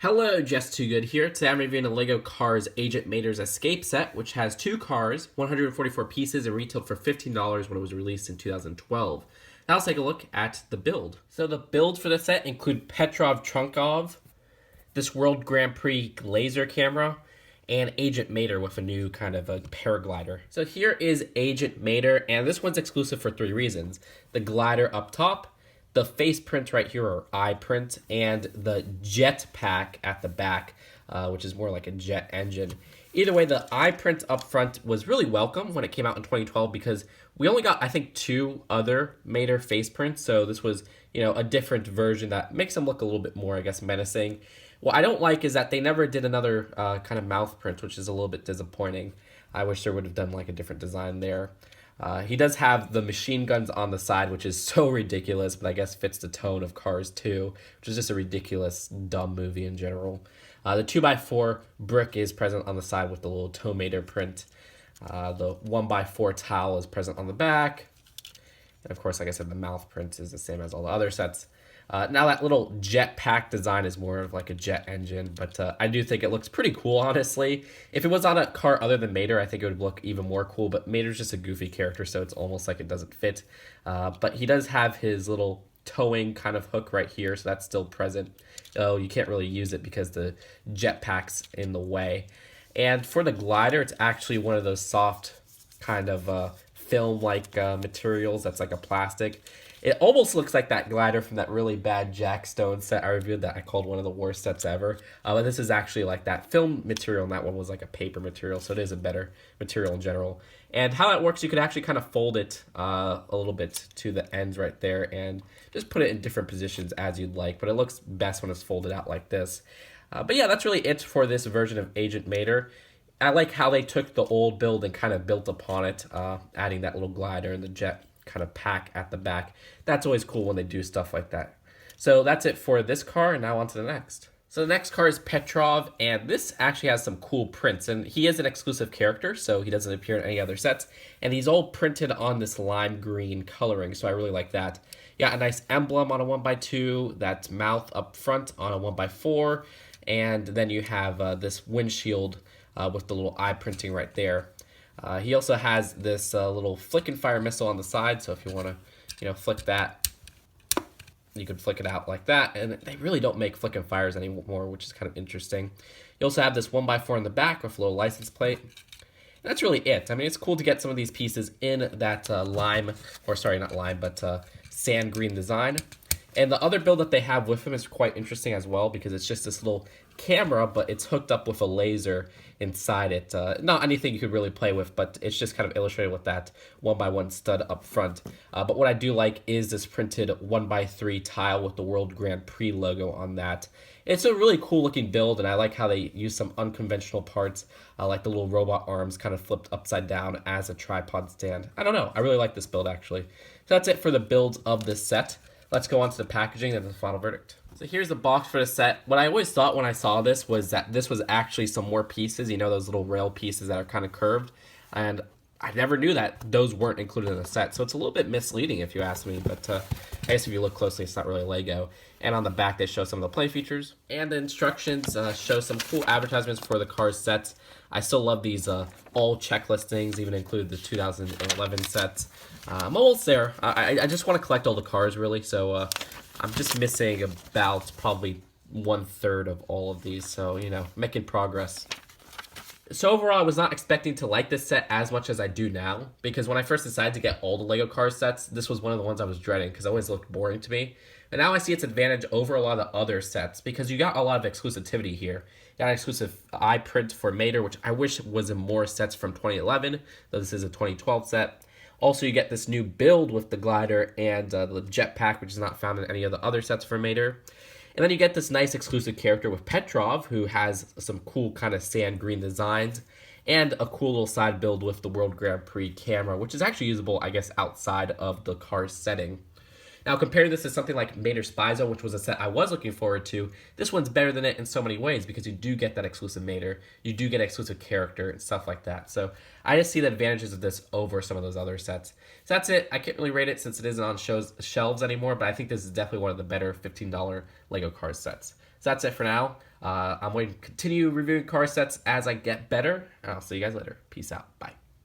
Hello, Just Too Good here. Today I'm reviewing the LEGO Cars Agent Mater's Escape set, which has two cars, 144 pieces, and retailed for $15 when it was released in 2012. Now let's take a look at the build. So the builds for the set include Petrov Trunkov, this World Grand Prix laser camera, and Agent Mater with a new kind of a paraglider. So here is Agent Mater, and this one's exclusive for three reasons. The glider up top, the face print right here, or eye print, and the jet pack at the back, which is more like a jet engine. Either way, the eye print up front was really welcome when it came out in 2012 because we only got, I think, two other Mater face prints. So this was, a different version that makes them look a little bit more, I guess, menacing. What I don't like is that they never did another kind of mouth print, which is a little bit disappointing. I wish there would have done like a different design there. He does have the machine guns on the side, which is so ridiculous, but I guess fits the tone of Cars 2, which is just a ridiculous, dumb movie in general. The 2x4 brick is present on the side with the little tomato print. The 1x4 towel is present on the back. And of course, like I said, the mouth print is the same as all the other sets. Now that little jet pack design is more of like a jet engine, but I do think it looks pretty cool, honestly. If it was on a car other than Mater, I think it would look even more cool, but Mater's just a goofy character, so it's almost like it doesn't fit. But he does have his little towing kind of hook right here, so that's still present. Oh, you can't really use it because the jet pack's in the way. And for the glider, it's actually one of those soft kind of film-like materials that's like a plastic. It almost looks like that glider from that really bad Jack Stone set I reviewed that I called one of the worst sets ever. But this is actually like that film material, and that one was like a paper material, so it is a better material in general. And how that works, you could actually kind of fold it a little bit to the ends right there and just put it in different positions as you'd like, but it looks best when it's folded out like this. But yeah, that's really it for this version of Agent Mater. I like how they took the old build and kind of built upon it, adding that little glider and the jet kind of pack at the back. That's always cool when they do stuff like that. So that's it for this car, and now on to the next. So the next car is Petrov, and this actually has some cool prints, and he is an exclusive character, so he doesn't appear in any other sets, and he's all printed on this lime green coloring, so I really like that. Yeah, a nice emblem on a 1x2, that mouth up front on a 1x4, and then you have this windshield with the little eye printing right there. He also has this little flick and fire missile on the side, so if you want to, flick that, you can flick it out like that. And they really don't make flick and fires anymore, which is kind of interesting. You also have this 1x4 in the back with a little license plate. And that's really it. I mean, it's cool to get some of these pieces in that lime, or sorry, not lime, but sand green design. And the other build that they have with them is quite interesting as well because it's just this little camera, but it's hooked up with a laser inside it. Not anything you could really play with, but it's just kind of illustrated with that 1x1 stud up front. But what I do like is this printed 1x3 tile with the World Grand Prix logo on that. It's a really cool looking build, and I like how they use some unconventional parts, like the little robot arms kind of flipped upside down as a tripod stand. I don't know. I really like this build, actually. So that's it for the builds of this set. Let's go on to the packaging and the final verdict. So here's the box for the set. What I always thought when I saw this was that this was actually some more pieces, those little rail pieces that are kind of curved. And I never knew that those weren't included in the set. So it's a little bit misleading if you ask me, but I guess if you look closely, it's not really Lego. And on the back, they show some of the play features. And the instructions show some cool advertisements for the Cars sets. I still love these all checklist things, even include the 2011 sets. I'm almost there. I just want to collect all the cars, really, so I'm just missing about probably 1/3 of all of these, so, making progress. So overall, I was not expecting to like this set as much as I do now, because when I first decided to get all the LEGO Cars sets, this was one of the ones I was dreading, because it always looked boring to me. And now I see its advantage over a lot of the other sets, because you got a lot of exclusivity here. You got an exclusive eye print for Mater, which I wish was in more sets from 2011, though this is a 2012 set. Also, you get this new build with the glider and the jetpack, which is not found in any of the other sets for Mater. And then you get this nice exclusive character with Petrov, who has some cool kind of sand green designs, and a cool little side build with the World Grand Prix camera, which is actually usable, I guess, outside of the car's setting. Now, comparing this to something like Mater Spy Zone, which was a set I was looking forward to, this one's better than it in so many ways because you do get that exclusive Mater, you do get exclusive character and stuff like that. So I just see the advantages of this over some of those other sets. So that's it. I can't really rate it since it isn't on shelves anymore, but I think this is definitely one of the better $15 LEGO Cars sets. So that's it for now. I'm going to continue reviewing car sets as I get better. And I'll see you guys later. Peace out. Bye.